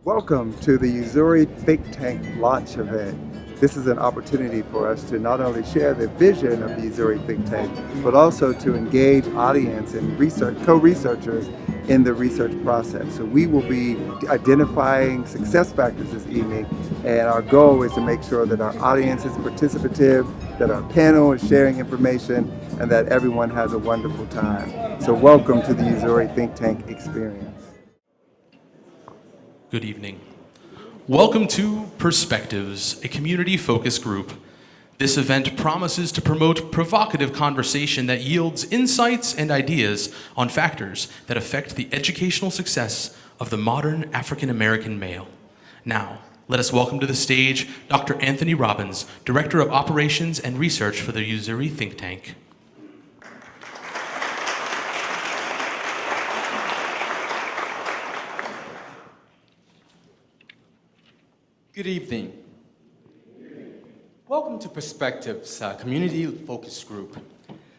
Welcome to the Uzuri Think Tank launch event. This is an opportunity for us to not only share the vision of the Uzuri Think Tank, but also to engage audience and co-researchers in the research process. So we will be identifying success factors this evening, and our goal is to make sure that our audience is participative, that our panel is sharing information, and that everyone has a wonderful time. So welcome to the Uzuri Think Tank experience. Good evening. Welcome to Perspectives, a community focus group. This event promises to promote provocative conversation that yields insights and ideas on factors that affect the educational success of the modern African American male. Now, let us welcome to the stage Dr. Anthony Robbins, Director of Operations and Research for the Uzuri Think Tank. Good evening. Welcome to Perspectives, community focus group.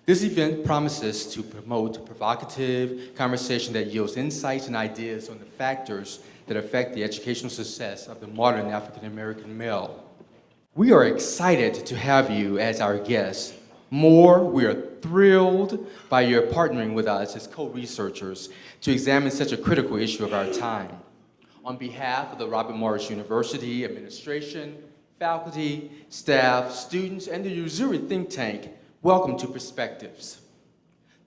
This event promises to promote provocative conversation that yields insights and ideas on the factors that affect the educational success of the modern African American male. We are excited to have you as our guest. More, we are thrilled by your partnering with us as co-researchers to examine such a critical issue of our time. On behalf of the Robert Morris University administration, faculty, staff, students, and the Uzuri Think Tank, welcome to Perspectives.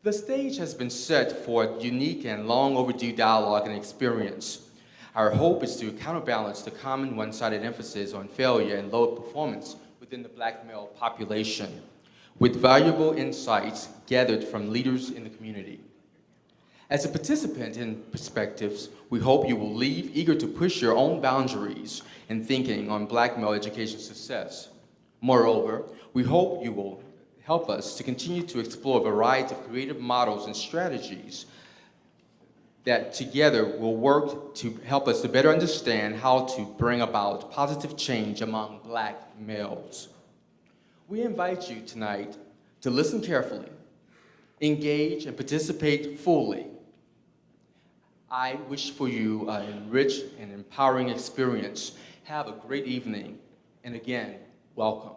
The stage has been set for a unique and long overdue dialogue and experience. Our hope is to counterbalance the common one-sided emphasis on failure and low performance within the Black male population, with valuable insights gathered from leaders in the community. As a participant in Perspectives, we hope you will leave eager to push your own boundaries in thinking on Black male education success. Moreover, we hope you will help us to continue to explore a variety of creative models and strategies that together will work to help us to better understand how to bring about positive change among Black males. We invite you tonight to listen carefully, engage, and participate fully. I wish for you an rich and empowering experience. Have a great evening, and again, welcome.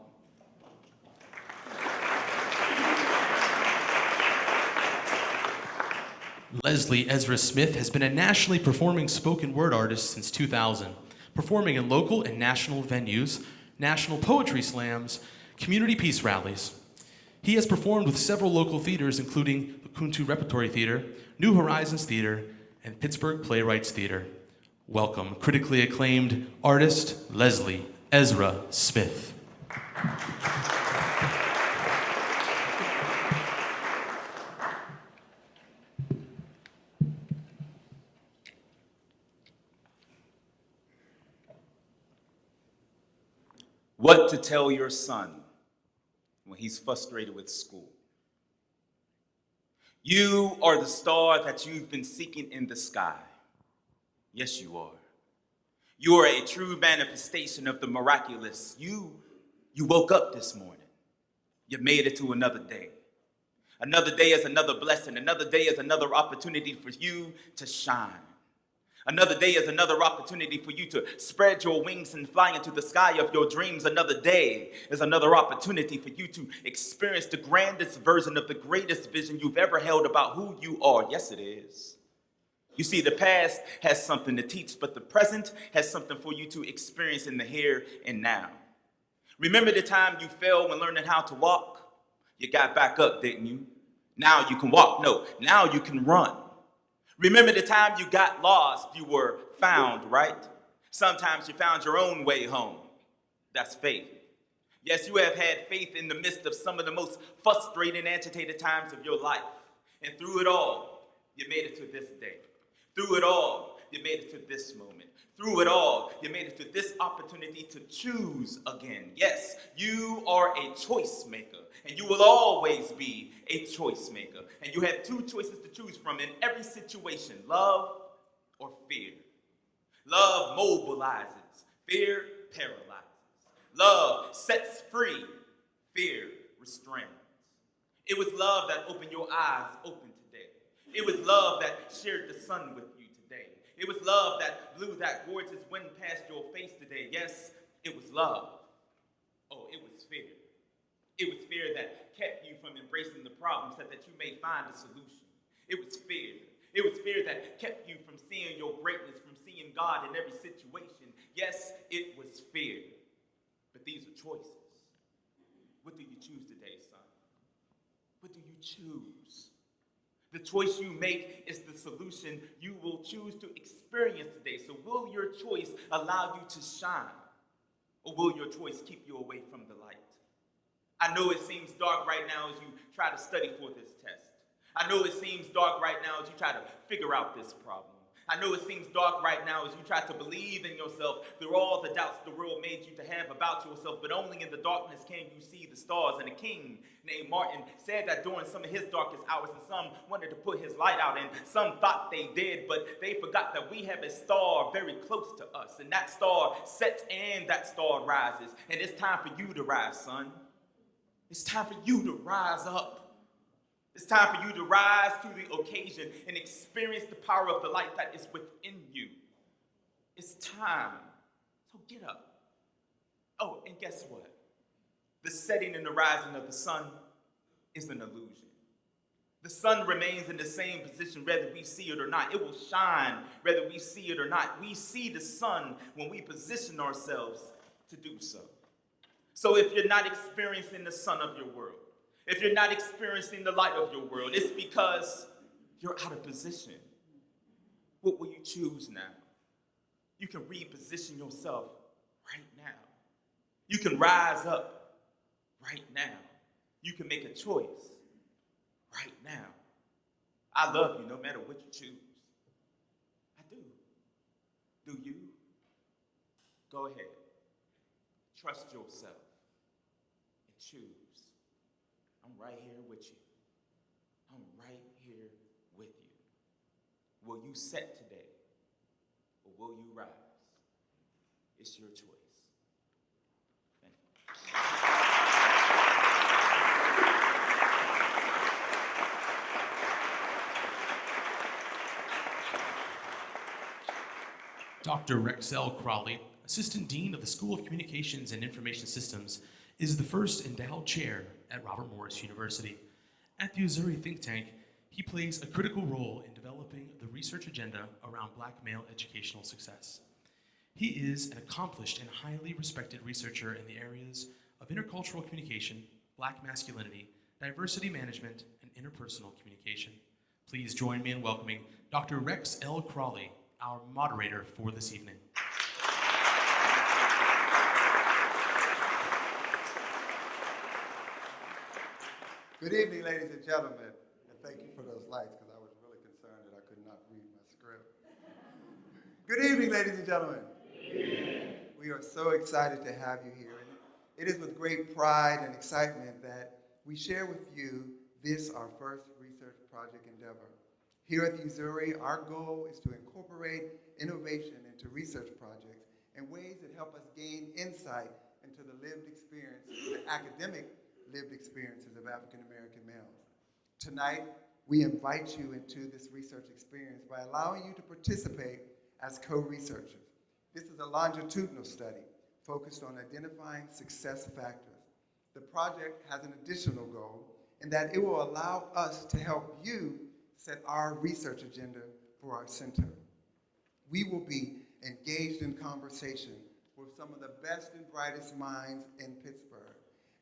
Leslie Ezra Smith has been a nationally performing spoken word artist since 2000, performing in local and national venues, national poetry slams, community peace rallies. He has performed with several local theaters, including the Kuntu Repertory Theater, New Horizons Theater, and Pittsburgh Playwrights Theater. Welcome, critically acclaimed artist Leslie Ezra Smith. What to tell your son when he's frustrated with school. You are the star that you've been seeking in the sky. Yes, you are. You are a true manifestation of the miraculous. You woke up this morning. You made it to another day. Another day is another blessing. Another day is another opportunity for you to shine. Another day is another opportunity for you to spread your wings and fly into the sky of your dreams. Another day is another opportunity for you to experience the grandest version of the greatest vision you've ever held about who you are. Yes, it is. You see, the past has something to teach, but the present has something for you to experience in the here and now. Remember the time you fell when learning how to walk? You got back up, didn't you? Now you can walk. No, now you can run. Remember the time you got lost, you were found, right? Sometimes you found your own way home. That's faith. Yes, you have had faith in the midst of some of the most frustrating, agitated times of your life. And through it all, you made it to this day. Through it all, you made it to this moment. Through it all, you made it to this opportunity to choose again. Yes, you are a choice maker, and you will always be a choice maker. And you have two choices to choose from in every situation, love or fear. Love mobilizes, fear paralyzes. Love sets free, fear restrains. It was love that opened your eyes open today. It was love that shared the sun with you today. It was love that blew that gorgeous wind past your face today. Yes, it was love. Oh, it was fear. It was fear that kept you from embracing the problem so that you may find a solution. It was fear. It was fear that kept you from seeing your greatness, from seeing God in every situation. Yes, it was fear. But these are choices. What do you choose today, son? What do you choose? The choice you make is the solution you will choose to experience today. So will your choice allow you to shine? Or will your choice keep you away from the light? I know it seems dark right now as you try to study for this test. I know it seems dark right now as you try to figure out this problem. I know it seems dark right now as you try to believe in yourself through all the doubts the world made you to have about yourself, but only in the darkness can you see the stars. And a king named Martin said that during some of his darkest hours, and some wanted to put his light out, and some thought they did, but they forgot that we have a star very close to us, and that star sets and that star rises, and it's time for you to rise, son. It's time for you to rise up. It's time for you to rise to the occasion and experience the power of the light that is within you. It's time. So get up. Oh, and guess what? The setting and the rising of the sun is an illusion. The sun remains in the same position whether we see it or not. It will shine whether we see it or not. We see the sun when we position ourselves to do so. So if you're not experiencing the sun of your world, if you're not experiencing the light of your world, it's because you're out of position. What will you choose now? You can reposition yourself right now. You can rise up right now. You can make a choice right now. I love you no matter what you choose. I do. Do you? Go ahead. Trust yourself and choose. I'm right here with you. I'm right here with you. Will you set today or will you rise? It's your choice. Thank you. Dr. Rex L. Crawley, Assistant Dean of the School of Communications and Information Systems, is the first endowed chair at Robert Morris University. At the Uzuri think tank, he plays a critical role in developing the research agenda around Black male educational success. He is an accomplished and highly respected researcher in the areas of intercultural communication, Black masculinity, diversity management, and interpersonal communication. Please join me in welcoming Dr. Rex L. Crawley, our moderator for this evening. Good evening, ladies and gentlemen, and thank you for those lights because I was really concerned that I could not read my script. Good evening, ladies and gentlemen. We are so excited to have you here. And it is with great pride and excitement that we share with you this, our first research project endeavor. Here at the Uzuri, our goal is to incorporate innovation into research projects in ways that help us gain insight into the lived experience, the academic lived experiences of African American males. Tonight, we invite you into this research experience by allowing you to participate as co-researchers. This is a longitudinal study focused on identifying success factors. The project has an additional goal in that it will allow us to help you set our research agenda for our center. We will be engaged in conversation with some of the best and brightest minds in Pittsburgh.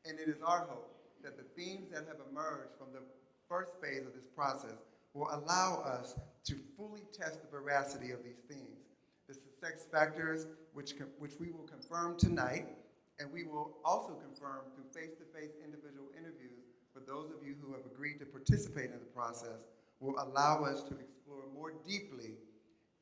And it is our hope that the themes that have emerged from the first phase of this process will allow us to fully test the veracity of these themes. The success factors, which we will confirm tonight, and we will also confirm through face-to-face individual interviews for those of you who have agreed to participate in the process, will allow us to explore more deeply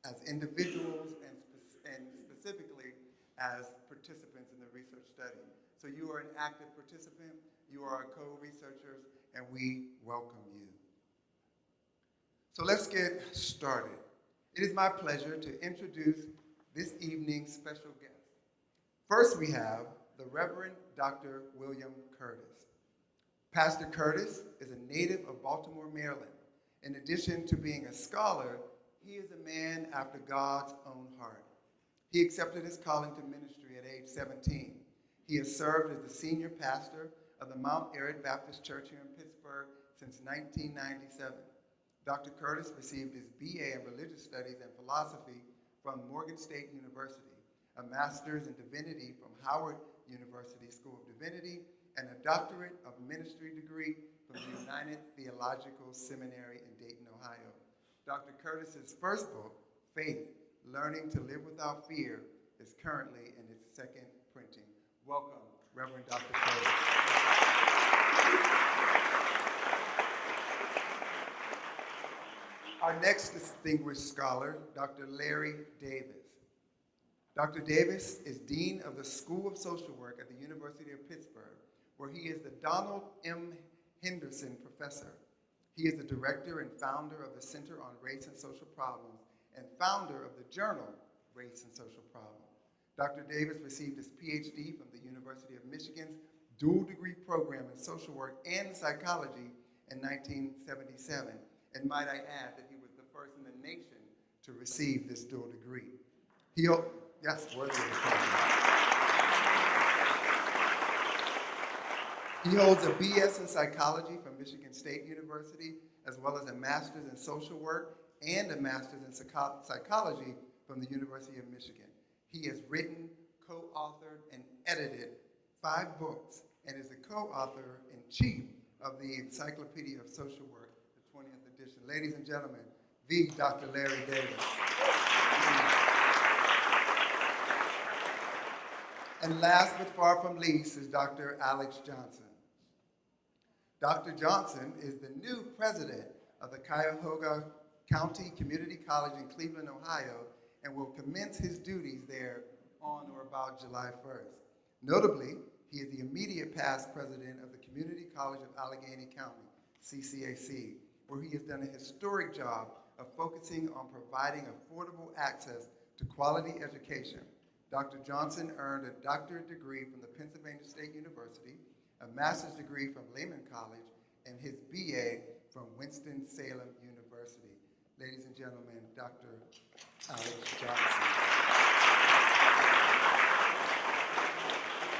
as individuals and specifically as participants in the research study. So you are an active participant, you are our co-researchers, and we welcome you. So let's get started. It is my pleasure to introduce this evening's special guest. First, we have the Reverend Dr. William Curtis. Pastor Curtis is a native of Baltimore, Maryland. In addition to being a scholar, He is a man after God's own heart. He accepted his calling to ministry at age 17. He has served as the senior pastor of the Mount Airy Baptist Church here in Pittsburgh since 1997. Dr. Curtis received his BA in Religious Studies and Philosophy from Morgan State University, a master's in divinity from Howard University School of Divinity, and a doctorate of ministry degree from the United Theological Seminary in Dayton, Ohio. Dr. Curtis's first book, Faith, Learning to Live Without Fear, is currently in its second printing. Welcome, Reverend Dr. Curtis. Our next distinguished scholar, Dr. Larry Davis. Dr. Davis is Dean of the School of Social Work at the University of Pittsburgh, where he is the Donald M. Henderson Professor. He is the director and founder of the Center on Race and Social Problems and founder of the journal Race and Social Problems. Dr. Davis received his PhD from the University of Michigan's dual degree program in social work and psychology in 1977. And might I add that he was the first in the nation to receive this dual degree. Yes, worthy of applause. He holds a BS in psychology from Michigan State University, as well as a master's in social work and a master's in psychology from the University of Michigan. He has written, co-authored, and edited 5 books and is the co-author-in-chief of the Encyclopedia of Social Work, the 20th edition. Ladies and gentlemen, the Dr. Larry Davis. And last but far from least is Dr. Alex Johnson. Dr. Johnson is the new president of the Cuyahoga County Community College in Cleveland, Ohio, and will commence his duties there on or about July 1st. Notably, he is the immediate past president of the Community College of Allegheny County, CCAC, where he has done a historic job of focusing on providing affordable access to quality education. Dr. Johnson earned a doctorate degree from the Pennsylvania State University, a master's degree from Lehman College, and his BA from Winston-Salem University. Ladies and gentlemen, Dr. Alex Johnson.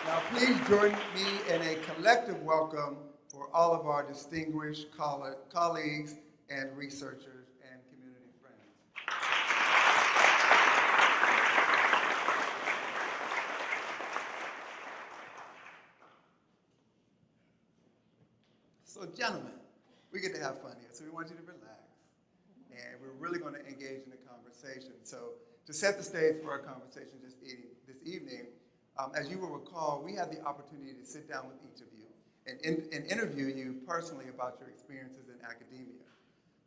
Now please join me in a collective welcome for all of our distinguished colleagues and researchers and community friends. So gentlemen, we get to have fun here, so we want you to relax. And we're really going to engage in the conversation. So to set the stage for our conversation this evening, as you will recall, we had the opportunity to sit down with each of you and interview you personally about your experiences in academia.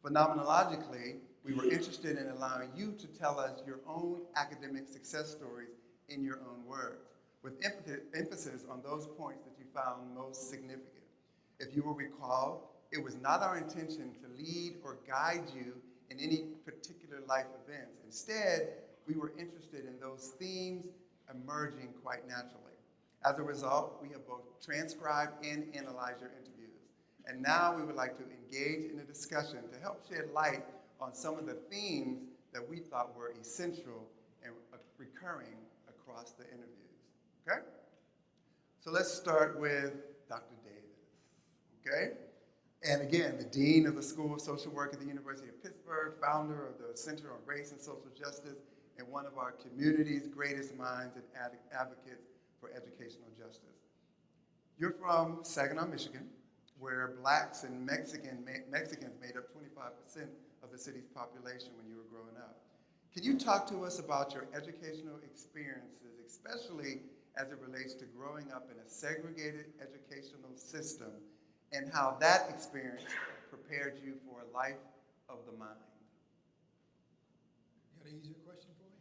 Phenomenologically, we were interested in allowing you to tell us your own academic success stories in your own words, with emphasis on those points that you found most significant. If you will recall, it was not our intention to lead or guide you in any particular life events. Instead, we were interested in those themes emerging quite naturally. As a result, we have both transcribed and analyzed your interviews. And now we would like to engage in a discussion to help shed light on some of the themes that we thought were essential and recurring across the interviews. Okay? So let's start with Dr. Davis. Okay? And again, the Dean of the School of Social Work at the University of Pittsburgh, founder of the Center on Race and Social Justice, and one of our community's greatest minds and advocates for educational justice. You're from Saginaw, Michigan, where Blacks and Mexicans made up 25% of the city's population when you were growing up. Can you talk to us about your educational experiences, especially as it relates to growing up in a segregated educational system, and how that experience prepared you for a life of the mind? Got an easier question for me?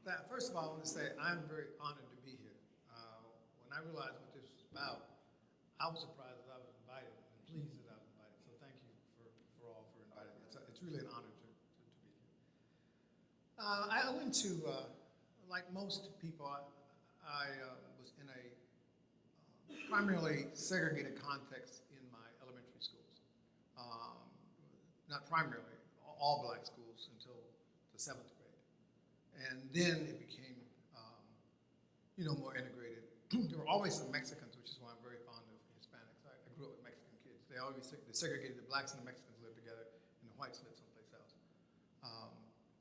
Now, first of all, I want to say I'm very honored to be here. When I realized what this was about, I was surprised that I was invited and pleased that I was invited. So thank you for all for inviting me. It's really an honor to be here. I went to, like most people, I was in a primarily segregated context in my elementary schools. Not primarily, all black schools until the 7th grade. And then it became, more integrated. There were always some Mexicans, which is why I'm very fond of Hispanics. I grew up with Mexican kids. They segregated the blacks and the Mexicans lived together, and the whites lived someplace else.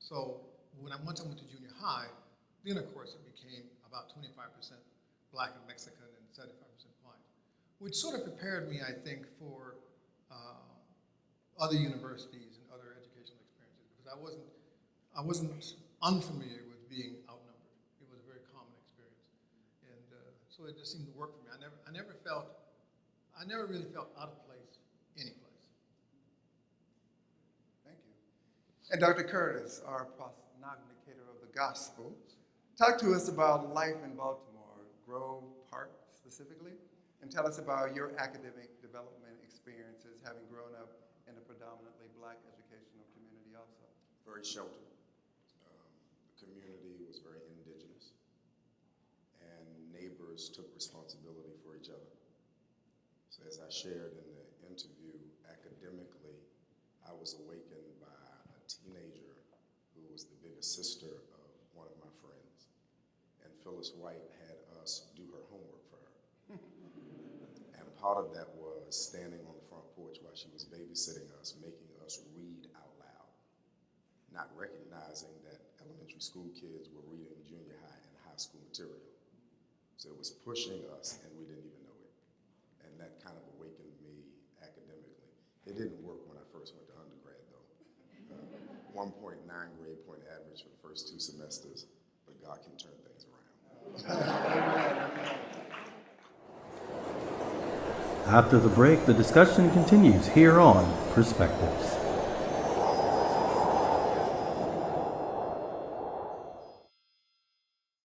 So once I went to junior high, then of course it became about 25% black and Mexican and 75% white, which sort of prepared me, I think, for other universities and other educational experiences, because I wasn't unfamiliar with being outnumbered. It was a very common experience, and so it just seemed to work for me. I never really felt out of place any place. Thank you. And Dr. Curtis, our prognosticator of the gospel, talk to us about life in Baltimore, Grove Park specifically, and tell us about your academic development experiences having grown up in a predominantly black educational community also. Very sheltered. The community was very indigenous, and neighbors took responsibility for each other. So as I shared in the interview, academically, I was awakened by a teenager who was the biggest sister of one of my friends. And Phyllis White had us do her homework for her. And part of that was standing on the front porch while she was babysitting us, making us read out loud, not recognizing that elementary school kids were reading junior high and high school material. So it was pushing us, and we didn't even know it. And that kind of awakened me academically. It didn't work when I first went to undergrad, though. 1.9 grade point average for the first 2 semesters, but God can turn things around. After the break, the discussion continues here on Perspectives.